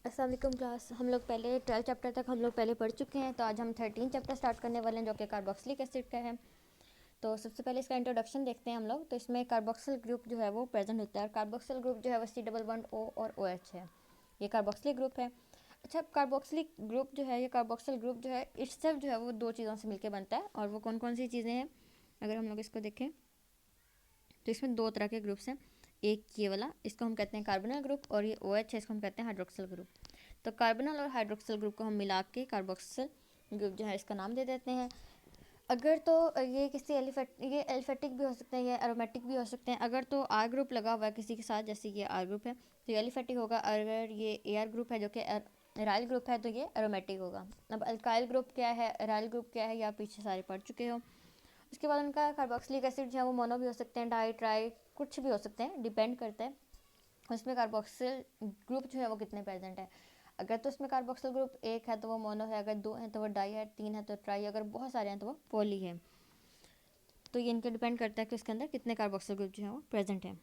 अस्सलाम वालेकुम क्लास। हम लोग पहले 12 चैप्टर तक हम लोग पहले पढ़ चुके हैं, तो आज हम 13 चैप्टर स्टार्ट करने वाले हैं जो कि कार्बोक्सिलिक एसिड का है। तो सबसे पहले इसका इंट्रोडक्शन देखते हैं हम लोग। तो इसमें कार्बोक्सिल ग्रुप जो है वो प्रेजेंट होता है, और कार्बोक्सिल ग्रुप जो है वो C++O और OH है। ये कार्बोक्सिलिक ग्रुप है। अच्छा, कार्बोक्सिलिक ग्रुप जो है, ये कार्बोक्सिल ग्रुप जो है इससे जो है वो दो चीज़ों से मिलकर बनता है, और वो कौन कौन सी चीज़ें हैं अगर हम लोग इसको देखें तो इसमें दो तरह के ग्रुप्स हैं। एक ये वाला, इसको हम कहते हैं कार्बोनिल ग्रुप, और ये OH है, इसको हम कहते हैं हाइड्रोक्सिल ग्रुप। तो कार्बोनिल और हाइड्रोक्सिल ग्रुप को हम मिला के कार्बोक्सिल ग्रुप जो है इसका नाम दे देते हैं। अगर तो ये किसी ये एलिफेटिक भी हो सकते हैं, ये एरोमेटिक भी हो सकते हैं। अगर तो आर ग्रुप लगा हुआ है किसी के साथ, जैसे ये आर ग्रुप है तो ये एलिफेटिक होगा। अगर ये AR ग्रुप है जो कि एराइल ग्रुप है तो ये एरोमेटिक होगा। अब अल्काइल ग्रुप क्या है, एराइल ग्रुप क्या है, ये आप पीछे सारे पढ़ चुके हो। उसके बाद उनका कार्बोक्सिलिक एसिड जो है वो मोनो भी हो सकते हैं, डाई, ट्राई, कुछ भी हो सकते हैं, डिपेंड करता है उसमें कार्बोक्सिल ग्रुप जो है वो कितने प्रेजेंट है। अगर तो उसमें कार्बोक्सिल ग्रुप एक है तो वो मोनो है, अगर दो है तो वो डाई है, तीन है तो ट्राई, अगर बहुत सारे हैं तो वो पॉली है। तो ये इनके डिपेंड करता है कि उसके अंदर कितने कार्बोक्सिल ग्रुप जो है वो प्रेजेंट है।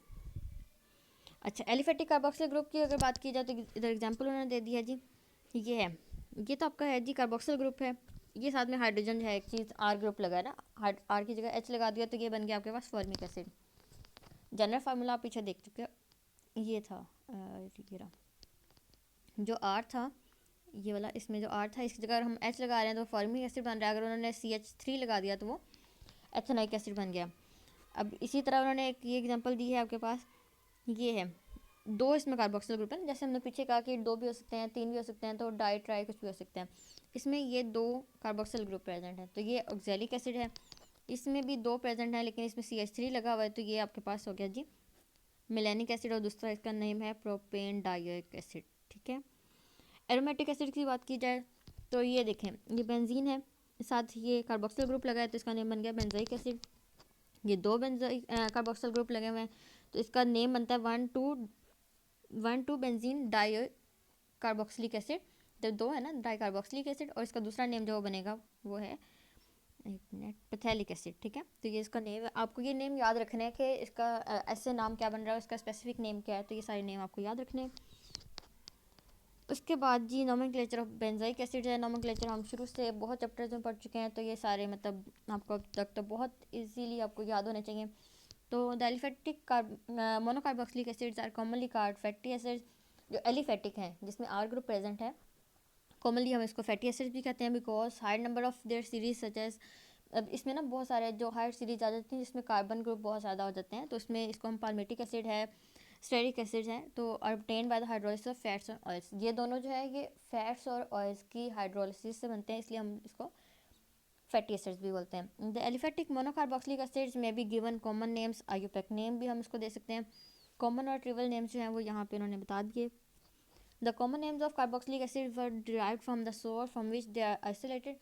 अच्छा, एलिफेटिक कार्बोक्सिल ग्रुप की अगर बात की जाए तो इधर एग्जाम्पल उन्होंने दे दिया जी। ये है, ये तो आपका है जी कार्बोक्सिल ग्रुप है। ये साथ में हाइड्रोजन है, एक चीज़ आर ग्रुप लगा है ना, आर की जगह H लगा दिया तो ये बन गया आपके पास फॉर्मिक एसिड। जनरल फार्मूला आप पीछे देख चुके हो, ये था ये रहा। जो आर था ये वाला, इसमें जो आर था इसकी जगह हम H लगा रहे हैं तो फॉर्मिक एसिड बन रहा है। अगर उन्होंने CH3 लगा दिया तो वो एथेनोइक एसिड बन गया। अब इसी तरह उन्होंने एक ये एग्जांपल दी है आपके पास, ये है दो, इसमें कार्बोक्सिल ग्रुप है ना, जैसे हमने पीछे कहा कि दो भी हो सकते हैं, तीन भी हो सकते हैं, तो डाई, ट्राई कुछ भी हो सकते हैं। इसमें ये दो कार्बोक्सिल ग्रुप प्रेजेंट है, तो ये ऑक्जेलिक एसिड है। इसमें भी दो प्रेजेंट है, लेकिन इसमें CH3 लगा हुआ है, तो ये आपके पास हो गया जी मिलेनिक एसिड, और दूसरा इसका नेम है प्रोपेन डाइओइक एसिड। ठीक है। एरोमेटिक एसिड की बात की जाए तो ये देखें, ये बेंजीन है, साथ ये कार्बोक्सिल ग्रुप लगा है तो इसका नेम बन गया बेंजोइक एसिड। ये दो बेंजोइक कार्बोक्सिल ग्रुप लगे हुए हैं तो इसका नेम बनता है 1,2 बेंजीन डाई कार्बोक्सिलिक एसिड। तो दो है ना डाई कार्बोक्सिलिक एसिड, और इसका दूसरा नेम जो बनेगा वो है, एक मिनट, पैथेलिक एसिड। ठीक है, तो ये इसका नेम है। आपको ये नेम याद रखना है कि इसका ऐसे नाम क्या बन रहा है, इसका स्पेसिफिक नेम क्या है, तो ये सारे नेम आपको याद रखने हैं। उसके बाद जी नोमेनक्लेचर ऑफ बेंजोइक एसिड है। नोमेनक्लेचर हम शुरू से बहुत चैप्टर्स में पढ़ चुके हैं, तो ये सारे मतलब आपको अब तक तो बहुत इजीली आपको याद होने चाहिए। तो the aliphatic monocarboxylic acids are commonly called fatty acids. जो एलिफेटिक हैं जिसमें आर ग्रुप प्रेजेंट है, कॉमनली हम इसको फैटी एसिड्स भी कहते हैं, because high number of their series such as, अब इसमें ना बहुत सारे जो हायर सीरीज आ जाती हैं जिसमें कार्बन ग्रुप बहुत ज़्यादा हो जाते हैं, तो इसमें इसको हम पाल्मेटिक एसिड है, स्टेरिक एसिड है, तो obtain bye the hydrolysis of fats और ऑयल्स। ये दोनों जो है ये फैट्स और ऑयल्स की हाइड्रोलिसिस से बनते हैं, इसलिए हम इसको फैटी एसिड्स भी बोलते हैं। द एलिफेटिक मोनोकार्बोक्सिलिक एसिड्स में be given common names, IUPAC name भी हम इसको दे सकते हैं। कॉमन और ट्रिवल नेम्स जो हैं वो यहाँ पे उन्होंने बता दिए। The common names of carboxylic acid were derived from the source from which they are isolated.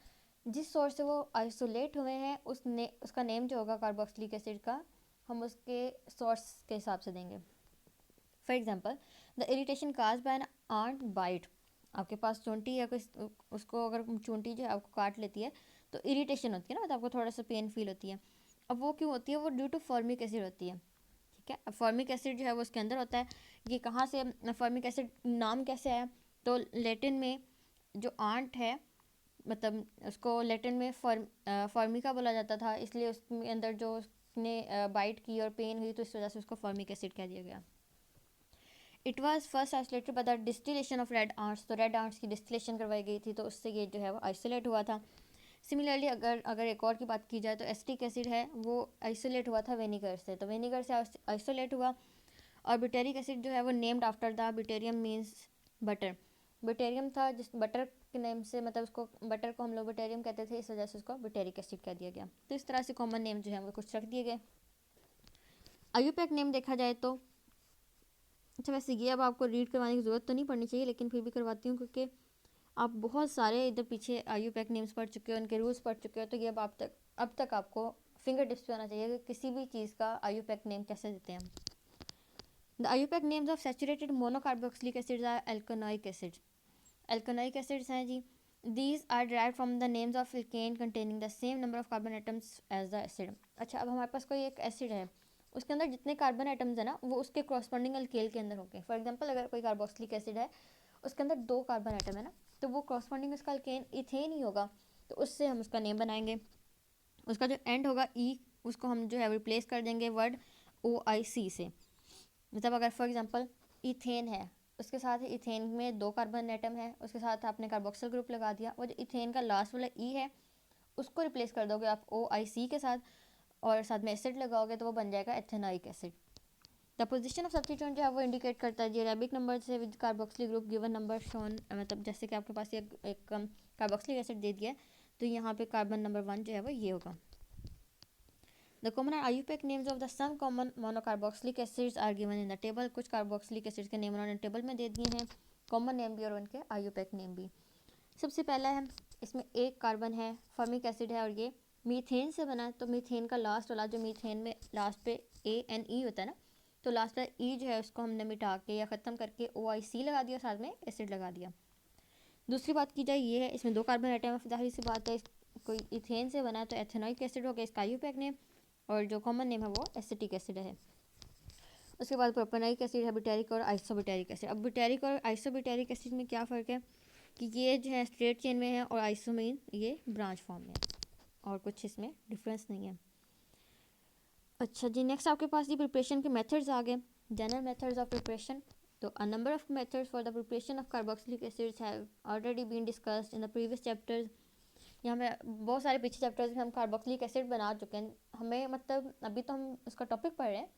जिस सोर्स से वो आइसोलेट हुए हैं उसका नेम जो होगा कार्बोक्सिलिक एसिड का, हम उसके सोर्स के हिसाब से देंगे। For example, the irritation caused by an ant bite. आपके पास चूंटी है, कोई उसको अगर चूंटी जो है आपको काट लेती है तो इरिटेशन होती है ना, तो आपको थोड़ा सा पेन फील होती है। अब वो क्यों होती है, वो ड्यू टू फॉर्मिक एसिड होती है। ठीक है, फॉर्मिक एसिड जो है वो उसके अंदर होता है। ये कहाँ से फॉर्मिक एसिड नाम कैसे आया, तो लैटिन में जो आंट है, मतलब उसको लैटिन में फॉर्मिका बोला जाता था, इसलिए उसके अंदर जो उसने बाइट की और पेन हुई तो इस वजह से उसको फॉर्मिक एसिड कह दिया गया। It was first isolated by the distillation of red arts. तो रेड आर्ट्स की डिस्टिलेशन करवाई गई थी, तो उससे ये जो है वो आइसोलेट हुआ था। सिमिलरली अगर अगर एक और की बात की जाए तो एसिटिक एसिड है वो आइसोलेट हुआ था विनेगर से, तो विनेगर से आइसोलेट हुआ। और ब्यूटेरिक एसिड जो है वो named after the butyrum means butter. Butyrum था जिस बटर के नेम से, मतलब उसको बटर को हम लोग ब्यूटेरियम कहते थे, इस वजह से उसको ब्यूटेरिक एसिड कह दिया गया। तो इस तरह से कॉमन नेम जो है वो कुछ रख दिए गए। आयुपैक नेम देखा जाए तो, अच्छा वैसे ये अब आपको रीड करवाने की ज़रूरत तो नहीं पड़नी चाहिए, लेकिन फिर भी करवाती हूँ क्योंकि आप बहुत सारे इधर पीछे आयुपैक नेम्स पढ़ चुके हो, उनके रूल्स पढ़ चुके हो, तो ये अब तक आपको फिंगर टिप्स पे होना चाहिए कि किसी भी चीज़ का आयुपैक नेम कैसे देते हैं। The IUPAC names of saturated monocarboxylic acids are alkanoic acids. Alkanoic acids हैं जी, these are derived from the names of alkane containing the same number of carbon atoms as the acid. अच्छा, अब हमारे पास कोई एक एसिड है, उसके अंदर जितने कार्बन एटम्स है ना वो उसके कॉरस्पॉन्डिंग अल्केल के अंदर होंगे। फॉर एग्जांपल अगर कोई कार्बोक्सिलिक एसिड है, उसके अंदर 2 कार्बन आइटम है ना, तो वो कॉरस्पॉन्डिंग उसका अल्केन इथेन ही होगा, तो उससे हम उसका नेम बनाएंगे। उसका जो एंड होगा ई, उसको हम जो है रिप्लेस कर देंगे वर्ड OIC से। मतलब अगर फॉर एग्जांपल इथेन है, उसके साथ इथेन में 2 कार्बन एटम है, उसके साथ आपने कार्बोक्सिल ग्रुप लगा दिया, वो जो इथेन का लास्ट वाला ई है उसको रिप्लेस कर दोगे आप OIC के साथ, और साथ में एसिड लगाओगे तो वो बन जाएगा ethanoic acid. The position of substituent जो है वो इंडिकेट करता है जी अरेबिक नंबर से with carboxylic group given number shown, मतलब जैसे कि आपके पास एक कार्बोक्सिलिक एसिड दे दिया है, तो यहाँ पे कार्बन नंबर 1 जो है वो ये होगा। The common IUPAC names of the some common monocarboxylic acids are given in the table. कुछ कार्बोक्सिलिक एसिड्स के नेम उन्होंने टेबल में दे दिए हैं, कॉमन नेम भी और उनके IUPAC नेम भी। सबसे पहला है, इसमें एक कार्बन है, फॉर्मिक एसिड है और ये मीथेन से बना है, तो मीथेन का लास्ट वाला जो मीथेन में लास्ट पे ANE होता है ना, तो लास्ट वाला ई जो है उसको हमने मिटा के या ख़त्म करके OIC लगा दिया, साथ में एसिड लगा दिया। दूसरी बात की जाए ये है, इसमें 2 कार्बन आइटम है, जाहिर सी बात है कोई इथेन से बना है तो एथेनोइक एसिड हो गया इसका IUPAC नेम, और जो कॉमन नेम है वो एसिटिक एसिड है। उसके बाद प्रोपेनोइक एसिड है, ब्यूटेरिक और आइसोब्यूटेरिक एसिड। अब ब्यूटेरिक और आइसोब्यूटेरिक एसिड में क्या फ़र्क है कि ये जो है स्ट्रेट चेन में है और आइसोमीन ये ब्रांच फॉर्म में है, और कुछ इसमें डिफरेंस नहीं है। अच्छा जी, नेक्स्ट आपके पास ये प्रिपरेशन के मेथड्स आ गए, जनरल मेथड्स ऑफ प्रिपरेशन। तो a number of methods for the preparation of carboxylic acids have already been discussed in the previous chapters. यहाँ पे बहुत सारे पीछे चैप्टर्स में हम कार्बोक्सिलिक एसिड बना चुके हैं, हमें मतलब अभी तो हम उसका टॉपिक पढ़ रहे हैं,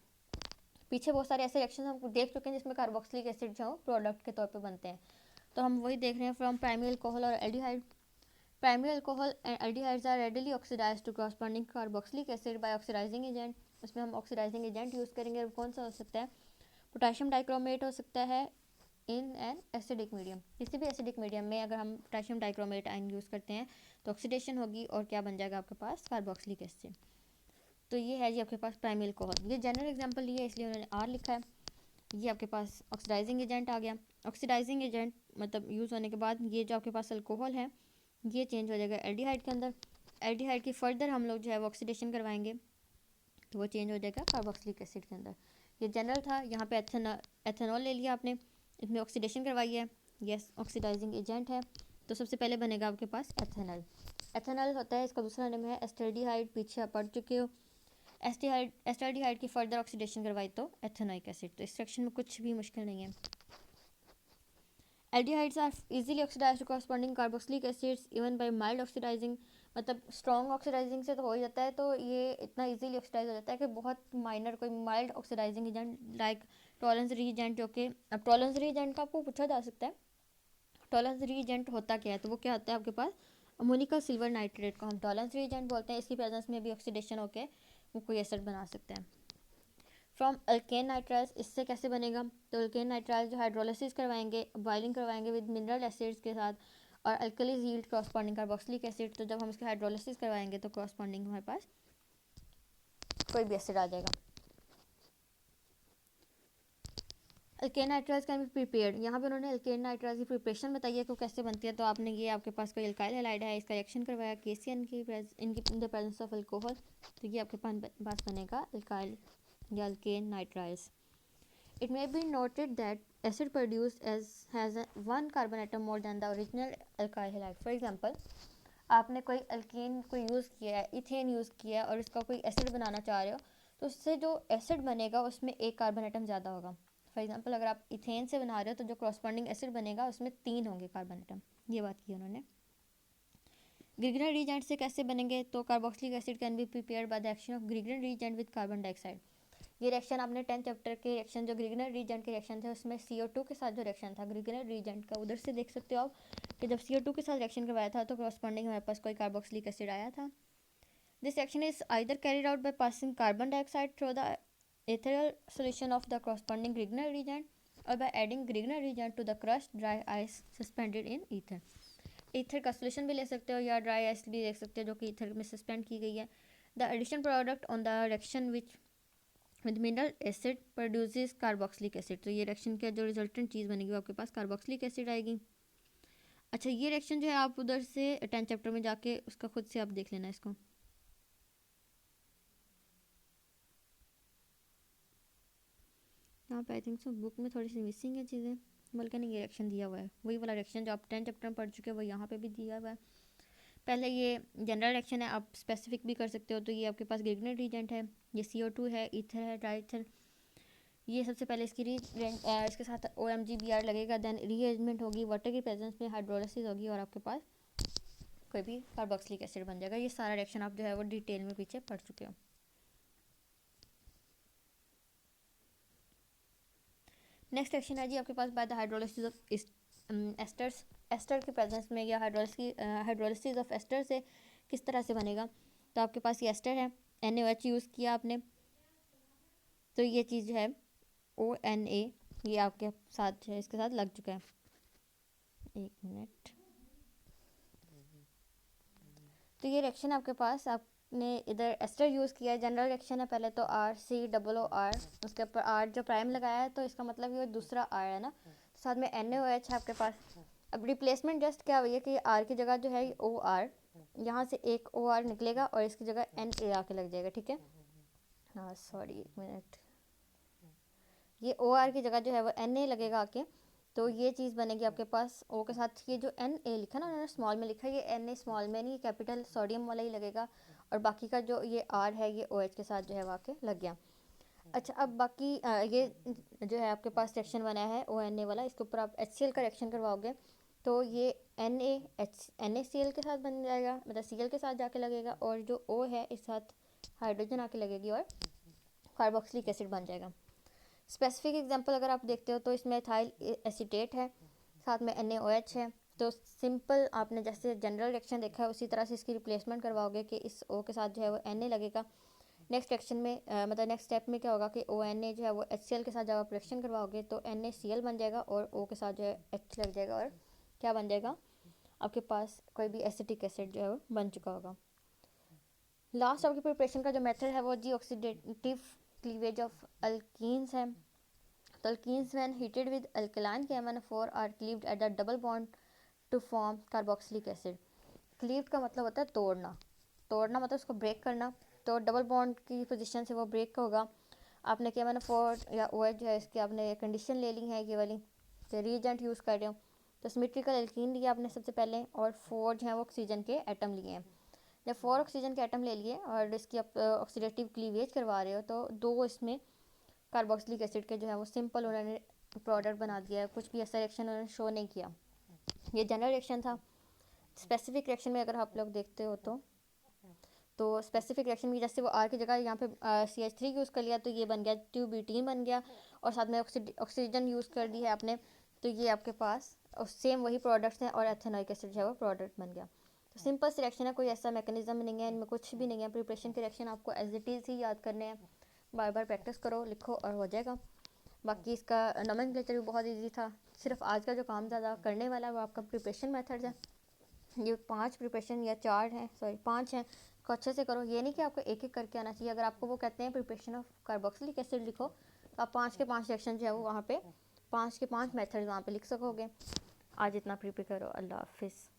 पीछे बहुत सारे ऐसे रिएक्शन हम देख चुके हैं जिसमें कार्बोक्सिलिक एसिड जो प्रोडक्ट के तौर पे बनते हैं, तो हम वही देख रहे हैं फ्रॉम प्राइमरी अल्कोहल और aldehyde. Primary alcohol and aldehydes are readily oxidised to corresponding carboxylic acid by oxidising agent. उसमें हम ऑक्सीडाइजिंग एजेंट यूज़ करेंगे, कौन सा हो सकता है, पोटेशियम डाइक्रोमेट हो सकता है इन एन एसिडिक मीडियम। किसी भी एसिडिक मीडियम में अगर हम पोटेशियम डाइक्रोमेट आयन यूज़ करते हैं तो ऑक्सीडेशन होगी और क्या बन जाएगा आपके पास कार्बोक्सिलिक एसिड। तो ये है जी आपके पास प्राइमरी अल्कोहल, ये जनरल एग्जांपल लिए इसलिए उन्होंने R लिखा है। ये आपके पास ऑक्सीडाइजिंग एजेंट आ गया, ऑक्सीडाइजिंग एजेंट मतलब यूज़ होने के बाद ये जो आपके पास अल्कोहल है ये चेंज हो जाएगा एल्डिहाइड के अंदर। एल्डिहाइड की फर्दर हम लोग जो है वो ऑक्सीडेशन करवाएंगे तो वो चेंज हो जाएगा कार्बोक्सिलिक एसिड के अंदर। ये जनरल था, यहाँ पे एथेनॉल ले लिया आपने, इसमें ऑक्सीडेशन करवाई है, यस ऑक्सीडाइजिंग एजेंट है, तो सबसे पहले बनेगा आपके पास एथेनॉल। एथेनॉल होता है, इसका दूसरा नेम है एस्टल्डिहाइड, पीछे आप पढ़ चुके हो। एस्टल्डिहाइड की फर्दर ऑक्सीडेशन करवाई तो एथेनोइक एसिड, तो इस सेक्शन में कुछ भी मुश्किल नहीं है। Aldehydes are easily oxidised to corresponding carboxylic acids even by mild oxidising, मतलब स्ट्रॉन्ग ऑक्सीडाइजिंग से तो हो ही जाता है, तो ये इतना इजीली ऑक्सीडाइज हो जाता है कि बहुत माइनर कोई mild oxidising agent like Tollens reagent, जो कि अब टॉलेंस रीजेंट का आपको पूछा जा सकता है टॉलेंस रीजेंट होता क्या है, तो वो क्या होता है आपके पास अमोनिकल सिल्वर नाइट्रेट को हम टॉलेंस रीजेंट बोलते हैं, इसकी प्रेजेंस में भी ऑक्सीडेशन होकर वो कोई एसिड बना सकते हैं। फ्रॉम अल्केन नाइट्राइल्स, इससे कैसे बनेगा, तो अल्केन नाइट्राइल जो हाइड्रोलिसिस करवाएंगे, बॉइलिंग करवाएंगे विद मिनरल एसिड्स के साथ, और alkalis yield corresponding carboxylic acid, तो जब हम इसके हाइड्रोलिसिस करवाएंगे तो कॉरस्पॉन्डिंग हमारे पास कोई भी एसिड आ जाएगा। Alkane nitriles can be prepared, यहाँ पे उन्होंने अल्केन नाइट्राइल्स की प्रिपरेशन बताई है कि कैसे बनती है, तो आपने ये आपके पास कोई अल्काइल हैलाइड है, इसका रिएक्शन करवाया KCN की in the presence of alcohol, तो ये आपके पास बनेगा अल्काइल या alkane nitriles. It may be noted that acid produced has one carbon atom more than the original alkyl halide. For example, आपने कोई अल्कीन को यूज़ किया है, इथेन यूज़ किया है और इसका कोई एसिड बनाना चाह रहे हो, तो उससे जो एसिड बनेगा उसमें एक कार्बन एटम ज़्यादा होगा। फॉर एग्जांपल अगर आप इथेन से बना रहे हो तो जो कॉरस्पॉन्डिंग एसिड बनेगा उसमें 3 होंगे कार्बन एटम, ये बात की उन्होंने। ग्रिगनर रीजेंट से कैसे बनेंगे, तो carboxylic acid can be prepared by the action of Grignard reagent with carbon dioxide. ये रिएक्शन आपने 10th चैप्टर के रिएक्शन जो ग्रिगनर रीजेंट के रिएक्शन थे उसमें CO2 के साथ जो रिएक्शन था ग्रिगनर रीजेंट का, उधर से देख सकते हो आप कि जब CO2 के साथ रिएक्शन करवाया था तो कॉरस्पॉन्डिंग हमारे पास कोई कार्बोक्सिलिक एसिड आया था। This reaction is either carried out by passing carbon dioxide through the ethereal solution of the corresponding Grignard reagent और by adding Grignard reagent to the crushed dry ice suspended in ether. Ether का solution भी ले सकते हो या dry ice भी देख सकते हो जो कि ईथर में सस्पेंड की गई है। The addition product on the reaction which with mineral acid produces carboxylic acid, तो ये रिएक्शन का जो रिजल्टेंट चीज़ बनेगी वो आपके पास कार्बोक्सिलिक एसिड आएगी। अच्छा, ये रिएक्शन जो है आप उधर से 10th चैप्टर में जाके उसका खुद से आप देख लेना इसको। यहाँ पे आई थिंक सो बुक में थोड़ी सी मिसिंग है चीज़ें, बल्कि नहीं, ये रिएक्शन दिया हुआ है, वही वाला रिएक्शन जो आप 10 चैप्टर में पढ़ चुके हैं वो यहाँ पे भी दिया हुआ है। पहले ये जनरल रिएक्शन है, आप स्पेसिफिक भी कर सकते हो। तो ये आपके पास ग्रिग्नेट रीजेंट है, ये CO2 है, ईथर है, ट्राइथर। ये सबसे पहले इसकी इसके साथ OMGBr लगेगा, देन रीअरेंजमेंट होगी, वाटर की प्रेजेंस में हाइड्रोलिसिस होगी और आपके पास कोई भी कार्बोक्सिलिक एसिड बन जाएगा। ये सारा रिएक्शन आप जो है वो डिटेल में पीछे पढ़ चुके हो। नेक्स्ट रिएक्शन है जी आपके पास by the hydrolysis of esters. Ester के प्रेजेंस में या हाइड्रोलिसिस ऑफ एस्टर से किस तरह से बनेगा। तो आपके पास ये एस्टर है, NaOH यूज़ किया आपने, तो ये चीज़ जो है ONA ये आपके साथ जो है इसके साथ लग चुका है। एक मिनट। तो ये रिएक्शन आपके पास आपने इधर एस्टर यूज़ किया है, जनरल रिएक्शन है पहले तो RCOOR, उसके ऊपर R जो प्राइम लगाया है तो इसका मतलब ये दूसरा R है ना, तो साथ में NaOH है आपके पास। अब रिप्लेसमेंट जस्ट क्या हुई है कि R की जगह जो है OR, यहाँ से एक OR निकलेगा और इसकी जगह Na आके लग जाएगा, ठीक है। हाँ सॉरी, एक मिनट, ये OR की जगह जो है वो Na लगेगा आके, तो ये चीज़ बनेगी आपके पास O के साथ। ये जो Na लिखा ना उन्होंने स्मॉल में लिखा है, ये Na स्मॉल में नहीं, कैपिटल सोडियम वाला ही लगेगा, और बाकी का जो ये R है ये OH के साथ जो है वाके लग गया। अच्छा, अब बाकी ये जो है आपके पास रिएक्शन बना है ONA वाला, इसके ऊपर आप HCl का रिएक्शन करवाओगे तो ये NaCl के साथ बन जाएगा, मतलब Cl के साथ जाके लगेगा, और जो O है इस साथ हाइड्रोजन आके लगेगी और कार्बोक्सिलिक एसिड बन जाएगा। स्पेसिफिक एग्जांपल अगर आप देखते हो तो इसमें इथाइल एसीटेट है, साथ में NaOH है। तो सिंपल आपने जैसे जनरल रिएक्शन देखा है उसी तरह से इसकी रिप्लेसमेंट करवाओगे कि इस O के साथ जो है वो Na लगेगा। नेक्स्ट रिएक्शन में मतलब नेक्स्ट स्टेप में क्या होगा कि ONA जो है वो HCl के साथ जब आप रिएक्शन करवाओगे तो NaCl बन जाएगा और O के साथ जो है H लग जाएगा, और क्या बन जाएगा आपके पास कोई भी एसिटिक एसिड जो है वो बन चुका होगा। लास्ट आपकी प्रिपरेशन का जो मेथड है वो जी ऑक्सीडेटिव क्लीवेज ऑफ अल्कीन्स है। तो alkenes when heated with alkaline KMnO4 are cleaved at a double bond to form carboxylic acid। cleaved का मतलब होता है तोड़ना, तोड़ना मतलब उसको ब्रेक करना, तो डबल बॉन्ड की पोजीशन से वो ब्रेक होगा। आपने KMnO4 या OH जो है इसकी आपने कंडीशन ले ली है ये वाली, तो रीएजेंट यूज़ कर रहे हो, तो सिमेट्रिकल एल्कीन लिया आपने सबसे पहले, और 4 जो है वो ऑक्सीजन के एटम लिए हैं। जब 4 ऑक्सीजन के एटम ले लिए और इसकी आप ऑक्सीडेटिव क्लीवेज करवा रहे हो तो 2 इसमें कार्बोक्सिलिक एसिड के जो है वो सिंपल उन्होंने प्रोडक्ट बना दिया है, कुछ भी ऐसा रिएक्शन उन्होंने शो नहीं किया। ये जनरल रिएक्शन था। स्पेसिफिक रिएक्शन में अगर आप लोग देखते हो तो स्पेसिफिक रिएक्शन में जैसे वो R की जगह यहाँ पे CH3 यूज़ कर लिया तो ये बन गया 2-ब्यूटीन बन गया, और साथ में ऑक्सीजन यूज़ कर दी है आपने, तो ये आपके पास सेम वही प्रोडक्ट्स हैं और एथेनोइक एसिड जो है वो प्रोडक्ट बन गया। तो सिंपल सी रिएक्शन है, कोई ऐसा मैकेनिज्म नहीं है, इनमें कुछ भी नहीं है। प्रिपरेशन के रिएक्शन आपको एज इट इज़ ही याद करने हैं, बार बार प्रैक्टिस करो, लिखो और हो जाएगा। बाकी इसका नोमेनक्लेचर भी बहुत इजी था, सिर्फ आज का जो काम ज़्यादा करने वाला है वो आपका प्रिपरेशन मेथड्स है। ये 5 प्रिपरेशन या 4 हैं, सॉरी 5 हैं, को अच्छे से करो। ये नहीं कि आपको एक एक करके आना चाहिए। अगर आपको वो कहते हैं प्रिपरेशन ऑफ कार्बोक्सिलिक एसिड लिखो तो आप 5 के 5 रिएक्शन जो है वो वहाँ पे 5 के 5 मेथड वहाँ पे लिख सकोगे। आज इतना प्रिपेयर करो। अल्लाह हाफिज़।